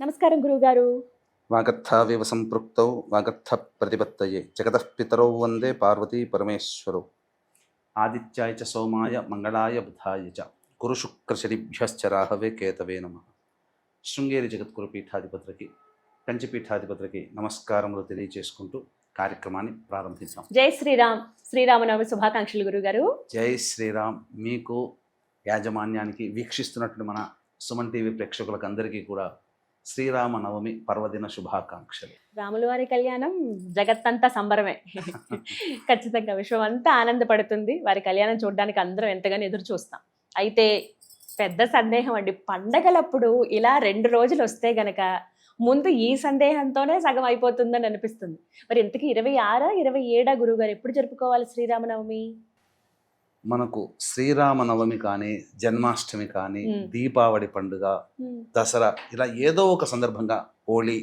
నమస్కారం గురువుగారు. వాగర్థావివ సంపృక్తౌ వాగర్థ ప్రతిపత్తయే జగతః పితరౌ వందే పార్వతీ పరమేశ్వరౌ. ఆదిత్యాయ చ సోమాయ మంగళాయ బుధాయ చ గురు శుక్ర శనిభ్యశ్చ రాహవే కేతవే నమః. శృంగేరి జగద్గురు పీఠాధిపతులకి పంచపీఠాధిపతులకి నమస్కారములు తెలియజేసుకుంటూ కార్యక్రమాన్ని ప్రారంభించాం. జై శ్రీరామ్. శ్రీరామనవమి శుభాకాంక్షలు గురుగారు. జై శ్రీరామ్. మీకు యాజమాన్యానికి వీక్షిస్తున్నటువంటి మన సుమన్ టీవీ ప్రేక్షకులకు అందరికీ కూడా శ్రీరామ నవమి పర్వదిన శుభాకాంక్షలు. రాముల వారి కళ్యాణం జగత్తంతా సంబరమే. ఖచ్చితంగా విశ్వం అంతా ఆనందపడుతుంది. వారి కళ్యాణం చూడడానికి అందరం ఎంతగానో ఎదురు చూస్తాం. అయితే పెద్ద సందేహం అండి, పండగలప్పుడు ఇలా 2 రోజులు వస్తే గనక ముందు ఈ సందేహంతోనే సగం అయిపోతుందని అనిపిస్తుంది. మరి ఇంతకీ 26, 27 గురువుగారు ఎప్పుడు జరుపుకోవాలి శ్రీరామనవమి? మనకు శ్రీరామనవమి కానీ, జన్మాష్టమి కానీ, దీపావళి పండుగ, దసరా, ఇలా ఏదో ఒక సందర్భంగా, హోళీ,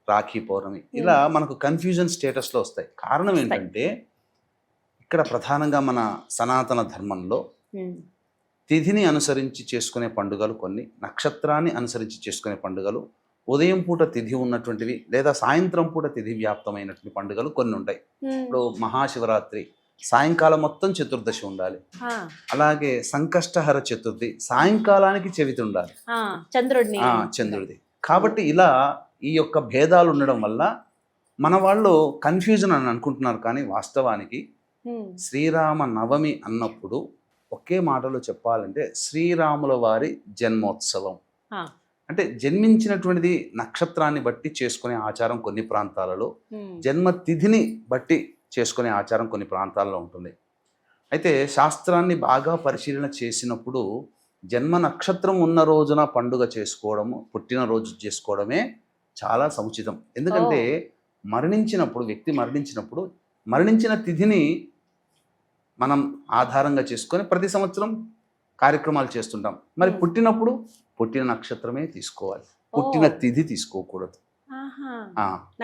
రాఖీ పౌర్ణమి, ఇలా మనకు కన్ఫ్యూజన్ స్టేటస్లో వస్తాయి. కారణం ఏంటంటే ఇక్కడ ప్రధానంగా మన సనాతన ధర్మంలో తిథిని అనుసరించి చేసుకునే పండుగలు కొన్ని, నక్షత్రాన్ని అనుసరించి చేసుకునే పండుగలు, ఉదయం పూట తిథి ఉన్నటువంటివి లేదా సాయంత్రం పూట తిథి వ్యాప్తమైనటువంటి పండుగలు కొన్ని ఉంటాయి. ఇప్పుడు మహాశివరాత్రి సాయంకాలం మొత్తం చతుర్దశి ఉండాలి. అలాగే సంకష్టహర చతుర్థి సాయంకాలానికి చవితి ఉండాలి, చంద్రుడిది. కాబట్టి ఇలా ఈ యొక్క భేదాలు ఉండడం వల్ల మన వాళ్ళు కన్ఫ్యూజన్ అని అనుకుంటున్నారు. కానీ వాస్తవానికి శ్రీరామ నవమి అన్నప్పుడు ఒకే మాటలో చెప్పాలంటే శ్రీరాముల వారి జన్మోత్సవం. అంటే జన్మించినటువంటిది నక్షత్రాన్ని బట్టి చేసుకునే ఆచారం కొన్ని ప్రాంతాలలో, జన్మ తిథిని బట్టి చేసుకునే ఆచారం కొన్ని ప్రాంతాల్లో ఉంటుంది. అయితే శాస్త్రాన్ని బాగా పరిశీలన చేసినప్పుడు జన్మ నక్షత్రం ఉన్న రోజున పండుగ చేసుకోవడము, పుట్టినరోజు చేసుకోవడమే చాలా సముచితం. ఎందుకంటే వ్యక్తి మరణించినప్పుడు మరణించిన తిథిని మనం ఆధారంగా చేసుకొని ప్రతి సంవత్సరం కార్యక్రమాలు చేస్తుంటాం. మరి పుట్టినప్పుడు పుట్టిన నక్షత్రమే తీసుకోవాలి, పుట్టిన తిథి తీసుకోకూడదు,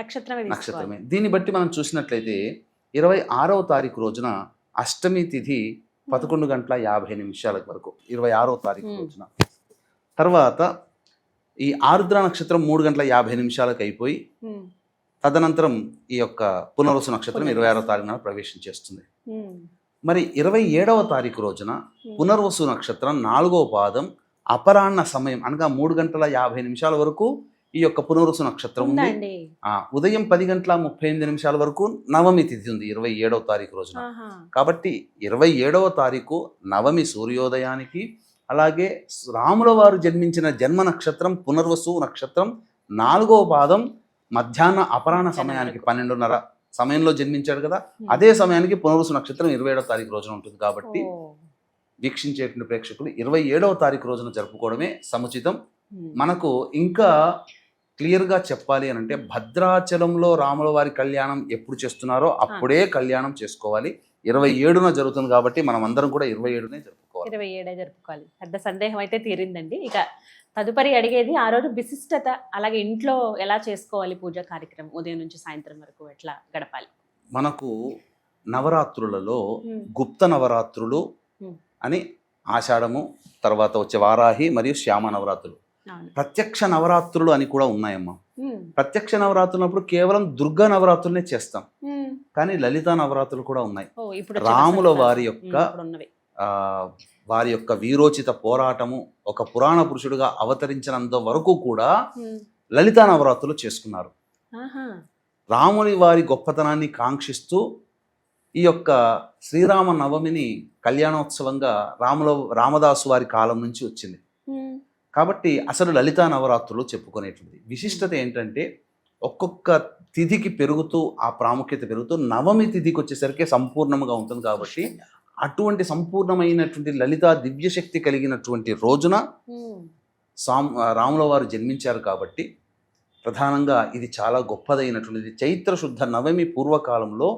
నక్షత్రమే. దీన్ని బట్టి మనం చూసినట్లయితే 26వ తారీఖు రోజున అష్టమి తిథి 11:50 వరకు 26వ తారీఖు రోజున. తర్వాత ఈ ఆరుద్ర నక్షత్రం 3:50 అయిపోయి తదనంతరం ఈ యొక్క పునర్వసు నక్షత్రం 26వ తారీఖున ప్రవేశం చేస్తుంది. మరి 27వ తారీఖు రోజున పునర్వసు నక్షత్రం 4వ పాదం అపరాహ్న సమయం అనగా 3:50 వరకు ఈ యొక్క పునర్వసు నక్షత్రం ఉంది. ఉదయం 10:38 వరకు నవమి తిథి ఉంది 27వ తారీఖు రోజున. కాబట్టి 27వ తారీఖు నవమి సూర్యోదయానికి, అలాగే రాముల వారు జన్మించిన జన్మ నక్షత్రం పునర్వసు నక్షత్రం 4వ పాదం మధ్యాహ్న అపరాహ్న సమయానికి 12:30 సమయంలో జన్మించాడు కదా, అదే సమయానికి పునర్వసు నక్షత్రం 27వ తారీఖు రోజున ఉంటుంది. కాబట్టి వీక్షించేటువంటి ప్రేక్షకులు 27వ తారీఖు రోజున జరుపుకోవడమే సముచితం. మనకు ఇంకా క్లియర్గా చెప్పాలి అని అంటే భద్రాచలంలో రాముల వారి కళ్యాణం ఎప్పుడు చేస్తున్నారో అప్పుడే కళ్యాణం చేసుకోవాలి. 27న జరుగుతుంది కాబట్టి మనం అందరం కూడా 27నే జరుపుకోవాలి. 27 జరుపుకోవాలి. పెద్ద సందేహం అయితే తీరిందండి. ఇక తదుపరి అడిగేది ఆ రోజు విశిష్టత, అలాగే ఇంట్లో ఎలా చేసుకోవాలి పూజా కార్యక్రమం, ఉదయం నుంచి సాయంత్రం వరకు ఎట్లా గడపాలి? మనకు నవరాత్రులలో గుప్త నవరాత్రులు అని ఆషాఢము తర్వాత వచ్చే వారాహి మరియు శ్యామ నవరాత్రులు, ప్రత్యక్ష నవరాత్రులు అని కూడా ఉన్నాయమ్మా. ప్రత్యక్ష నవరాత్రులు అప్పుడు కేవలం దుర్గా నవరాత్రులనే చేస్తాం, కానీ లలితా నవరాత్రులు కూడా ఉన్నాయి. రాముల వారి యొక్క వీరోచిత పోరాటము, ఒక పురాణ పురుషుడుగా అవతరించినంత వరకు కూడా లలితా నవరాత్రులు చేసుకున్నారు. రాముని వారి గొప్పతనాన్ని కాంక్షిస్తూ ఈ యొక్క శ్రీరామ నవమిని కళ్యాణోత్సవంగా రామదాసు వారి కాలం నుంచి వచ్చింది. కాబట్టి అసలు లలితా నవరాత్రులు చెప్పుకునేటువంటిది విశిష్టత ఏంటంటే ఒక్కొక్క తిథికి పెరుగుతూ ఆ ప్రాముఖ్యత పెరుగుతూ నవమి తిథికి వచ్చేసరికి సంపూర్ణంగా ఉంటుంది. కాబట్టి అటువంటి సంపూర్ణమైనటువంటి లలితా దివ్యశక్తి కలిగినటువంటి రోజున రాముల వారు జన్మించారు. కాబట్టి ప్రధానంగా ఇది చాలా గొప్పదైనటువంటిది. చైత్ర శుద్ధ నవమి పూర్వకాలంలో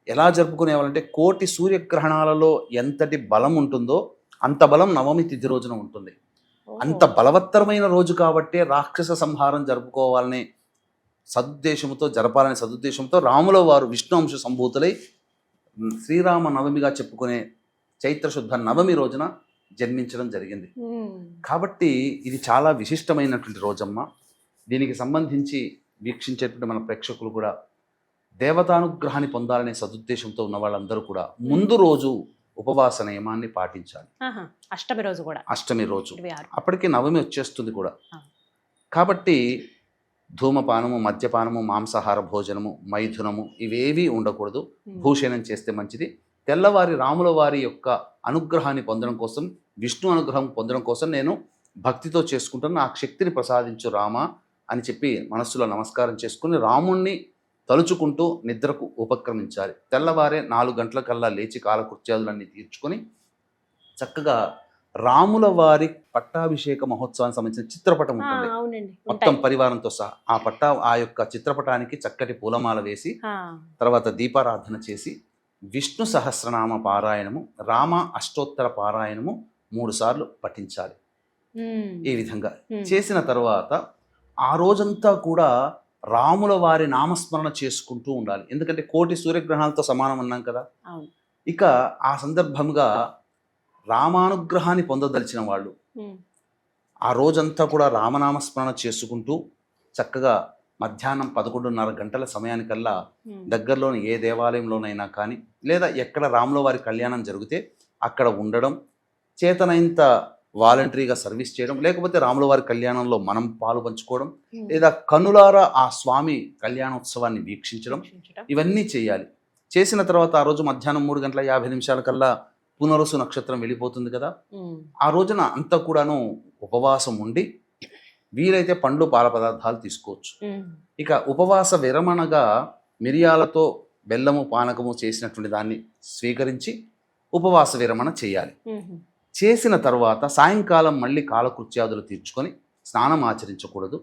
ఎలా జరుపుకునేవాళ్ళంటే కోటి సూర్యగ్రహణాలలో ఎంతటి బలం ఉంటుందో అంత బలం నవమి తిథి రోజున ఉంటుంది. అంత బలవత్తరమైన రోజు కాబట్టే రాక్షస సంహారం జరుపుకోవాలనే సదుద్దేశంతో, జరపాలనే సదుద్దేశంతో రాముల వారు విష్ణు అంశ సంభూతులై శ్రీరామ నవమిగా చెప్పుకునే చైత్ర శుద్ధ నవమి రోజున జన్మించడం జరిగింది. కాబట్టి ఇది చాలా విశిష్టమైనటువంటి రోజమ్మ. దీనికి సంబంధించి వీక్షించేటువంటి మన ప్రేక్షకులు కూడా దేవతానుగ్రహాన్ని పొందాలనే సదుద్దేశంతో ఉన్న వాళ్ళందరూ కూడా ముందు రోజు ఉపవాస నియమాన్ని పాటించాలి. అష్టమి రోజు కూడా, అష్టమి రోజు 26. అప్పటికి నవమి వచ్చేస్తుంది కూడా. ఆ. కాబట్టి ధూమపానము, మద్యపానము, మాంసాహార భోజనము, మైథునము ఇవేవీ ఉండకూడదు. భూషణం చేస్తే మంచిది. తెల్లవారి రాముల వారి యొక్క అనుగ్రహాన్ని పొందడం కోసం, విష్ణు అనుగ్రహం పొందడం కోసం నేను భక్తితో చేసుకుంటాను, నాకు శక్తిని ప్రసాదించు రామ అని చెప్పి మనస్సులో నమస్కారం చేసుకుని రాముణ్ణి తలుచుకుంటూ నిద్రకు ఉపక్రమించాలి. తెల్లవారే 4 గంటలకల్లా లేచి కాలకృత్యాదులన్నీ తీర్చుకొని చక్కగా రాముల వారి పట్టాభిషేక మహోత్సవానికి సంబంధించిన చిత్రపటం ఉంటుంది, మొత్తం పరివారంతో సహా. ఆ యొక్క చిత్రపటానికి చక్కటి పూలమాల వేసి తర్వాత దీపారాధన చేసి విష్ణు సహస్రనామ పారాయణము, రామ అష్టోత్తర పారాయణము 3 సార్లు పఠించాలి. ఈ విధంగా చేసిన తర్వాత ఆ రోజంతా కూడా రాముల వారి నామస్మరణ చేసుకుంటూ ఉండాలి. ఎందుకంటే 1,000,000 సూర్యగ్రహణాలతో సమానం అన్నాం కదా. ఇక ఆ సందర్భంగా రామానుగ్రహాన్ని పొందదలిచిన వాళ్ళు ఆ రోజంతా కూడా రామనామస్మరణ చేసుకుంటూ చక్కగా మధ్యాహ్నం 11:30 గంటల సమయానికల్లా దగ్గరలోని ఏ దేవాలయంలోనైనా కానీ లేదా ఎక్కడ రాముల వారి కళ్యాణం జరిగితే అక్కడ ఉండడం, చేతనైంత వాలంటరీగా సర్వీస్ చేయడం, లేకపోతే రాముల వారి కళ్యాణంలో మనం పాలు పంచుకోవడం, లేదా కనులారా ఆ స్వామి కళ్యాణోత్సవాన్ని వీక్షించడం, ఇవన్నీ చేయాలి. చేసిన తర్వాత ఆ రోజు మధ్యాహ్నం 3:50 పునరుసు నక్షత్రం వెళ్ళిపోతుంది కదా. ఆ రోజున అంతా కూడాను ఉపవాసం ఉండి వీలైతే పండ్లు పాల పదార్థాలు తీసుకోవచ్చు. ఇక ఉపవాస విరమణగా మిరియాలతో బెల్లము పానకము చేసినటువంటి దాన్ని స్వీకరించి ఉపవాస విరమణ చేయాలి. చేసిన తర్వాత సాయంకాలం మళ్ళీ కాలకృత్యాదులు తీర్చుకొని స్నానం ఆచరించకూడదు.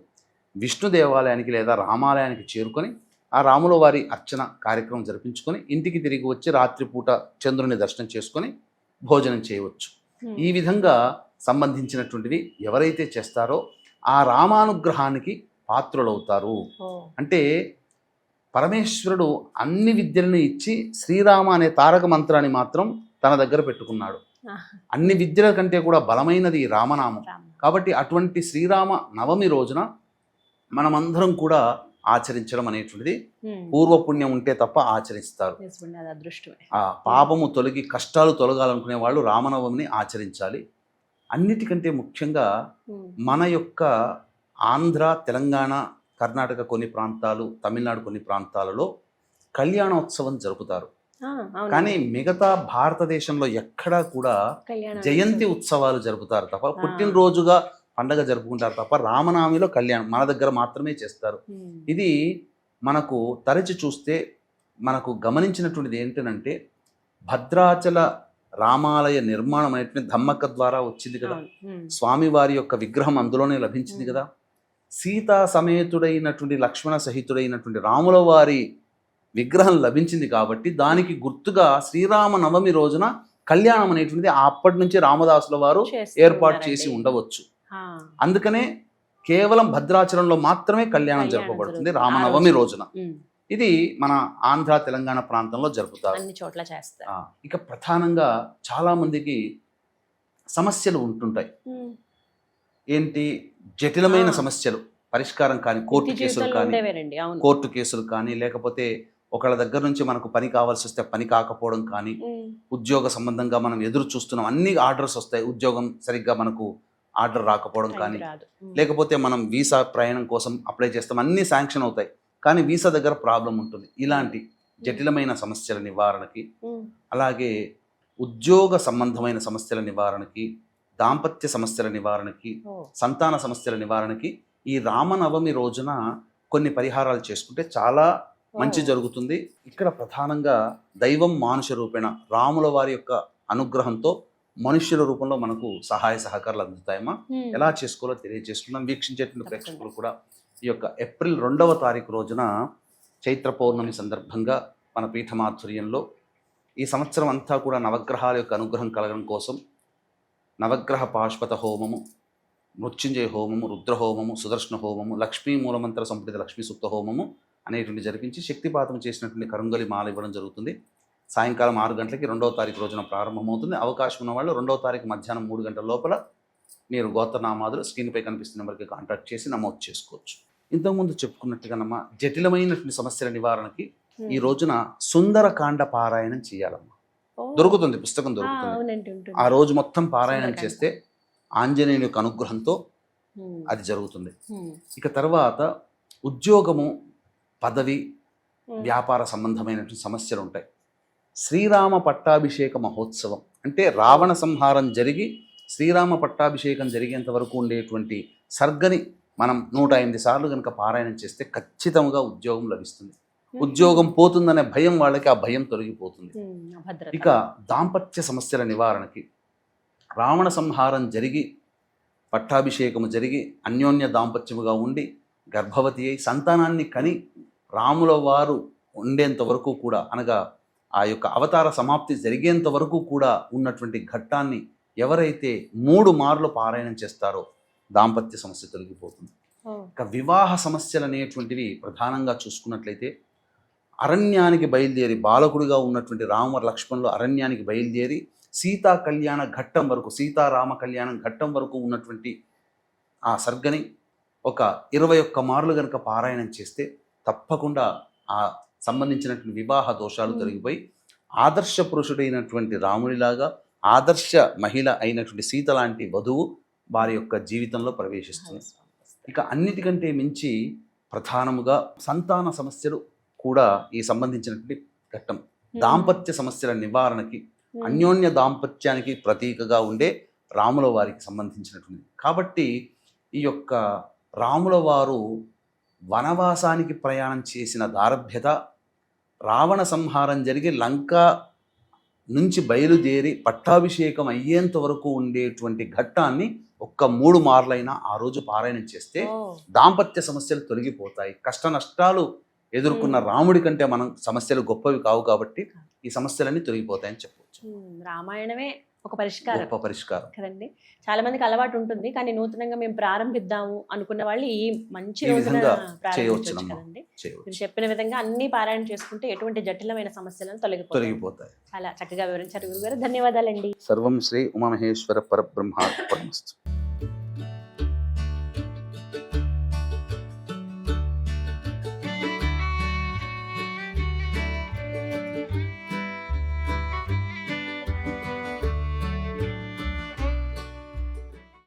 విష్ణు దేవాలయానికి లేదా రామాలయానికి చేరుకొని ఆ రాముల వారి అర్చన కార్యక్రమం జరిపించుకొని ఇంటికి తిరిగి వచ్చి రాత్రిపూట చంద్రుని దర్శనం చేసుకొని భోజనం చేయవచ్చు. ఈ విధంగా సంబంధించినటువంటివి ఎవరైతే చేస్తారో ఆ రామానుగ్రహానికి పాత్రులవుతారు. అంటే పరమేశ్వరుడు అన్ని విద్యలను ఇచ్చి శ్రీరామ అనే తారక మంత్రాన్ని మాత్రం తన దగ్గర పెట్టుకున్నాడు. అన్ని విద్యల కంటే కూడా బలమైనది రామనామం. కాబట్టి అటువంటి శ్రీరామ నవమి రోజున మనమందరం కూడా ఆచరించడం అనేటువంటిది పూర్వపుణ్యం ఉంటే తప్ప ఆచరిస్తారు. ఆ పాపము తొలగి కష్టాలు తొలగాలనుకునే వాళ్ళు రామనవమిని ఆచరించాలి. అన్నిటికంటే ముఖ్యంగా మన యొక్క ఆంధ్ర, తెలంగాణ, కర్ణాటక కొన్ని ప్రాంతాలు, తమిళనాడు కొన్ని ప్రాంతాలలో కళ్యాణోత్సవం జరుపుతారు. కానీ మిగతా భారతదేశంలో ఎక్కడా కూడా జయంతి ఉత్సవాలు జరుపుతారు తప్ప, పుట్టినరోజుగా పండగ జరుపుకుంటారు తప్ప రామనామిలో కళ్యాణం మన దగ్గర మాత్రమే చేస్తారు. ఇది మనకు తరచి చూస్తే మనకు గమనించినటువంటిది ఏంటంటే భద్రాచల రామాలయ నిర్మాణం అనేటువంటి ధమ్మక్క ద్వారా వచ్చింది కదా. స్వామివారి యొక్క విగ్రహం అందులోనే లభించింది కదా. సీతా సమేతుడైనటువంటి లక్ష్మణ సహితుడైనటువంటి రాముల వారి విగ్రహం లభించింది కాబట్టి దానికి గుర్తుగా శ్రీరామ నవమి రోజున కళ్యాణం అనేటువంటిది అప్పటి నుంచి రామదాసుల వారు ఏర్పాటు చేసి ఉండవచ్చు. అందుకనే కేవలం భద్రాచలంలో మాత్రమే కళ్యాణం జరపబడుతుంది రామనవమి రోజున. ఇది మన ఆంధ్ర, తెలంగాణ ప్రాంతంలో జరుపుతారు, అన్ని చోట్ల చేస్తారు. ఇక ప్రధానంగా చాలా మందికి సమస్యలు ఉంటుంటాయి. ఏంటి? జటిలమైన సమస్యలు పరిష్కారం కానీ, కోర్టు కేసులు కానీ లేకపోతే ఒకళ్ళ దగ్గర నుంచి మనకు పని కావాల్సి వస్తే పని కాకపోవడం కానీ, ఉద్యోగ సంబంధంగా మనం ఎదురు చూస్తున్నాం, అన్ని ఆర్డర్స్ వస్తాయి, ఉద్యోగం సరిగ్గా మనకు ఆర్డర్ రాకపోవడం కానీ, లేకపోతే మనం వీసా ప్రయాణం కోసం అప్లై చేస్తాం, అన్నీ శాంక్షన్ అవుతాయి కానీ వీసా దగ్గర ప్రాబ్లం ఉంటుంది. ఇలాంటి జటిలమైన సమస్యల నివారణకి, అలాగే ఉద్యోగ సంబంధమైన సమస్యల నివారణకి, దాంపత్య సమస్యల నివారణకి, సంతాన సమస్యల నివారణకి ఈ రామనవమి రోజున కొన్ని పరిహారాలు చేసుకుంటే చాలా మంచి జరుగుతుంది. ఇక్కడ ప్రధానంగా దైవం మానుష రూపేణ రాముల వారి యొక్క అనుగ్రహంతో మనుష్యుల రూపంలో మనకు సహాయ సహకారాలు అందుతాయమ్మా. ఎలా చేసుకోవాలో తెలియజేసుకున్నాం. వీక్షించేటువంటి ప్రేక్షకులు కూడా ఈ యొక్క ఏప్రిల్ 2వ తారీఖు రోజున చైత్ర పౌర్ణమి సందర్భంగా మన పీఠమాధుర్యంలో ఈ సంవత్సరం అంతా కూడా నవగ్రహాల యొక్క అనుగ్రహం కలగడం కోసం నవగ్రహ పాశుపత హోమము, మృత్యుంజయ హోమము, రుద్రహోమము, సుదర్శన హోమము, లక్ష్మీ మూలమంత్ర సంపుటిత లక్ష్మీ సూక్త హోమము అనేటువంటి జరిపించి శక్తిపాతం చేసినటువంటి కరుంగలి మాల ఇవ్వడం జరుగుతుంది. సాయంకాలం 6 గంటలకి 2వ తారీఖు రోజున ప్రారంభమవుతుంది. అవకాశం ఉన్న వాళ్ళు 2వ తారీఖు మధ్యాహ్నం 3 గంటల లోపల మీరు గోత్రనామాదులు స్క్రీన్పై కనిపిస్తున్న నెంబర్కి కాంటాక్ట్ చేసి నమోదు చేసుకోవచ్చు. ఇంతకుముందు చెప్పుకున్నట్టుగానమ్మా, జటిలమైనటువంటి సమస్యల నివారణకి ఈ రోజున సుందరకాండ పారాయణం చేయాలమ్మా. దొరుకుతుంది, పుస్తకం దొరుకుతుంది. ఆ రోజు మొత్తం పారాయణం చేస్తే ఆంజనేయుని యొక్క అనుగ్రహంతో అది జరుగుతుంది. ఇక తర్వాత ఉద్యోగము, పదవి, వ్యాపార సంబంధమైనటువంటి సమస్యలు ఉంటాయి. శ్రీరామ పట్టాభిషేక మహోత్సవం అంటే రావణ సంహారం జరిగి శ్రీరామ పట్టాభిషేకం జరిగేంత వరకు ఉండేటువంటి సర్గని మనం 108 సార్లు కనుక పారాయణం చేస్తే ఖచ్చితంగా ఉద్యోగం లభిస్తుంది. ఉద్యోగం పోతుందనే భయం వాళ్ళకి, ఆ భయం తొలగిపోతుంది. ఇక దాంపత్య సమస్యల నివారణకి రావణ సంహారం జరిగి పట్టాభిషేకము జరిగి అన్యోన్య దాంపత్యముగా ఉండి గర్భవతి అయి సంతానాన్ని కని రాముల వారు ఉండేంత వరకు కూడా, అనగా ఆ యొక్క అవతార సమాప్తి జరిగేంత వరకు కూడా ఉన్నటువంటి ఘట్టాన్ని ఎవరైతే 3 మార్లు పారాయణం చేస్తారో దాంపత్య సమస్య తొలగిపోతుంది. ఇక వివాహ సమస్యలు అనేటువంటివి ప్రధానంగా చూసుకున్నట్లయితే అరణ్యానికి బయలుదేరి బాలకుడిగా ఉన్నటువంటి రామ లక్ష్మణులు అరణ్యానికి బయలుదేరి సీతా కళ్యాణ ఘట్టం వరకు, సీతారామ కళ్యాణం ఘట్టం వరకు ఉన్నటువంటి ఆ సర్గని ఒక 21 మార్లు కనుక పారాయణం చేస్తే తప్పకుండా ఆ సంబంధించినటువంటి వివాహ దోషాలు తొలగిపోయి ఆదర్శ పురుషుడైనటువంటి రాముడిలాగా ఆదర్శ మహిళ అయినటువంటి సీత లాంటి వధువు వారి యొక్క జీవితంలో ప్రవేశిస్తుంది. ఇక అన్నిటికంటే మించి ప్రధానముగా సంతాన సమస్యలు కూడా ఈ సంబంధించినటువంటి ఘట్టం. దాంపత్య సమస్యల నివారణకి, అన్యోన్య దాంపత్యానికి ప్రతీకగా ఉండే రాముల వారికి సంబంధించినటువంటి. కాబట్టి ఈ యొక్క రాముల వారు వనవాసానికి ప్రయాణం చేసిన దారభ్యత, రావణ సంహారం జరిగి లంక నుంచి బయలుదేరి పట్టాభిషేకం అయ్యేంత వరకు ఉండేటువంటి ఘట్టాన్ని ఒక్క 3 మార్లైనా ఆ రోజు పారాయణం చేస్తే దాంపత్య సమస్యలు తొలగిపోతాయి. కష్ట నష్టాలు ఎదుర్కొన్న రాముడి కంటే మనం సమస్యలు గొప్పవి కావు కాబట్టి ఈ సమస్యలన్నీ తొలగిపోతాయని చెప్పవచ్చు. రామాయణమే ఒక పరిష్కారం, గొప్ప పరిష్కారం కదండి. చాలా మందికి అలవాటు ఉంటుంది, కానీ నూతనంగా మేము ప్రారంభిద్దాము అనుకున్న వాళ్ళు ఈ మంచి రోజున ప్రారంభించవచ్చు కదండి. మీరు చెప్పిన విధంగా అన్ని పారాయణ చేసుకుంటే ఎటువంటి జటిలమైన సమస్యలను తొలగిపోతాయి. చాలా చక్కగా వివరించారు గురుగారు. ధన్యవాదాలండి. సర్వం శ్రీ ఉమామహేశ్వర పరబ్రహ్మార్పణమస్తు.